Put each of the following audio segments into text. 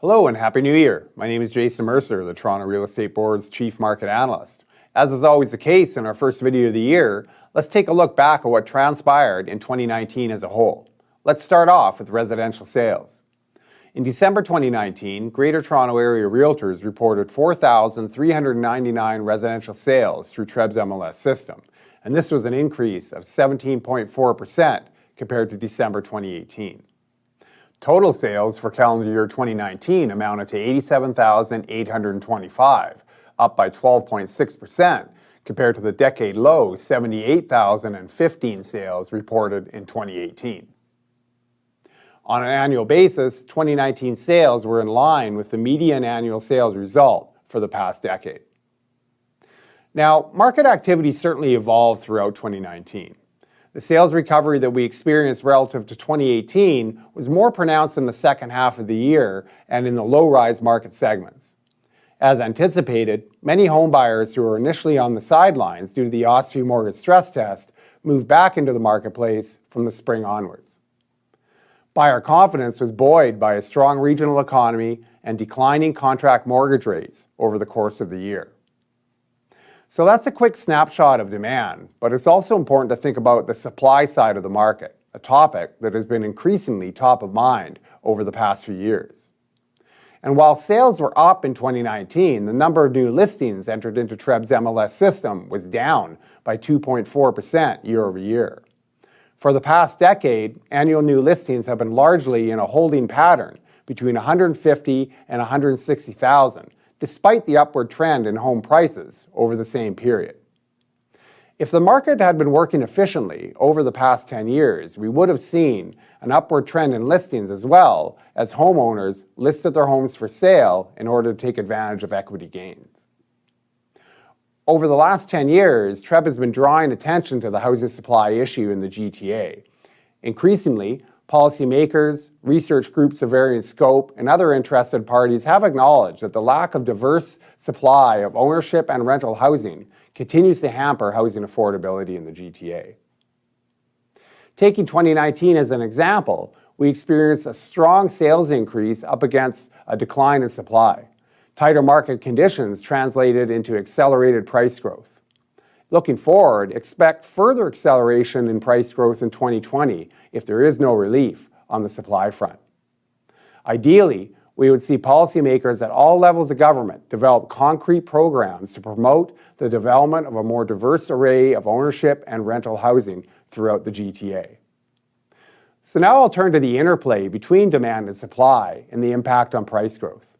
Hello and Happy New Year. My name is Jason Mercer, the Toronto Real Estate Board's Chief Market Analyst. As is always the case in our first video of the year, let's take a look back at what transpired in 2019 as a whole. Let's start off with residential sales. In December 2019, Greater Toronto Area Realtors reported 4,399 residential sales through TREB's MLS system, and this was an increase of 17.4% compared to December 2018. Total sales for calendar year 2019 amounted to 87,825, up by 12.6% compared to the decade low 78,015 sales reported in 2018. On an annual basis, 2019 sales were in line with the median annual sales result for the past decade. Now, market activity certainly evolved throughout 2019. The sales recovery that we experienced relative to 2018 was more pronounced in the second half of the year and in the low-rise market segments. As anticipated, many homebuyers who were initially on the sidelines due to the OSFI mortgage stress test moved back into the marketplace from the spring onwards. Buyer confidence was buoyed by a strong regional economy and declining contract mortgage rates over the course of the year. So that's a quick snapshot of demand, but it's also important to think about the supply side of the market, a topic that has been increasingly top of mind over the past few years. And while sales were up in 2019, the number of new listings entered into TREB's MLS system was down by 2.4% year over year. For the past decade, annual new listings have been largely in a holding pattern between 150 and 160,000, despite the upward trend in home prices over the same period. If the market had been working efficiently over the past 10 years, we would have seen an upward trend in listings as well as homeowners listed their homes for sale in order to take advantage of equity gains. Over the last 10 years, TREB has been drawing attention to the housing supply issue in the GTA. Increasingly, policymakers, research groups of varying scope, and other interested parties have acknowledged that the lack of diverse supply of ownership and rental housing continues to hamper housing affordability in the GTA. Taking 2019 as an example, we experienced a strong sales increase up against a decline in supply. Tighter market conditions translated into accelerated price growth. Looking forward, expect further acceleration in price growth in 2020 if there is no relief on the supply front. Ideally, we would see policymakers at all levels of government develop concrete programs to promote the development of a more diverse array of ownership and rental housing throughout the GTA. So now I'll turn to the interplay between demand and supply and the impact on price growth.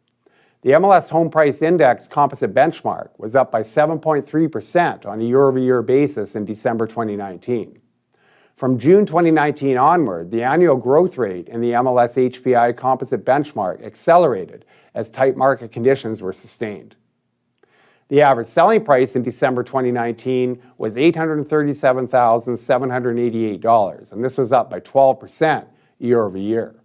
The MLS Home Price Index composite benchmark was up by 7.3% on a year-over-year basis in December 2019. From June 2019 onward, the annual growth rate in the MLS HPI composite benchmark accelerated as tight market conditions were sustained. The average selling price in December 2019 was $837,788, and this was up by 12% year over year.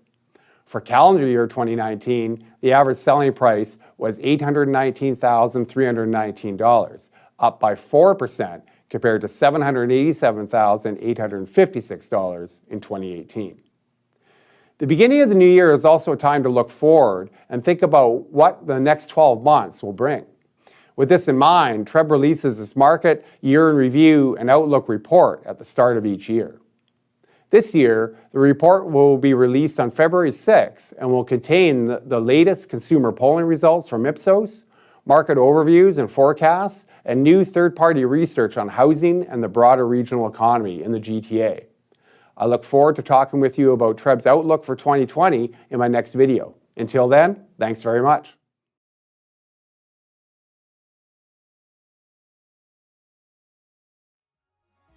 For calendar year 2019, the average selling price was $819,319, up by 4% compared to $787,856 in 2018. The beginning of the new year is also a time to look forward and think about what the next 12 months will bring. With this in mind, TREB releases its Market Year in Review and Outlook report at the start of each year. This year, the report will be released on February 6th and will contain the latest consumer polling results from Ipsos, market overviews and forecasts, and new third-party research on housing and the broader regional economy in the GTA. I look forward to talking with you about TREB's outlook for 2020 in my next video. Until then, thanks very much.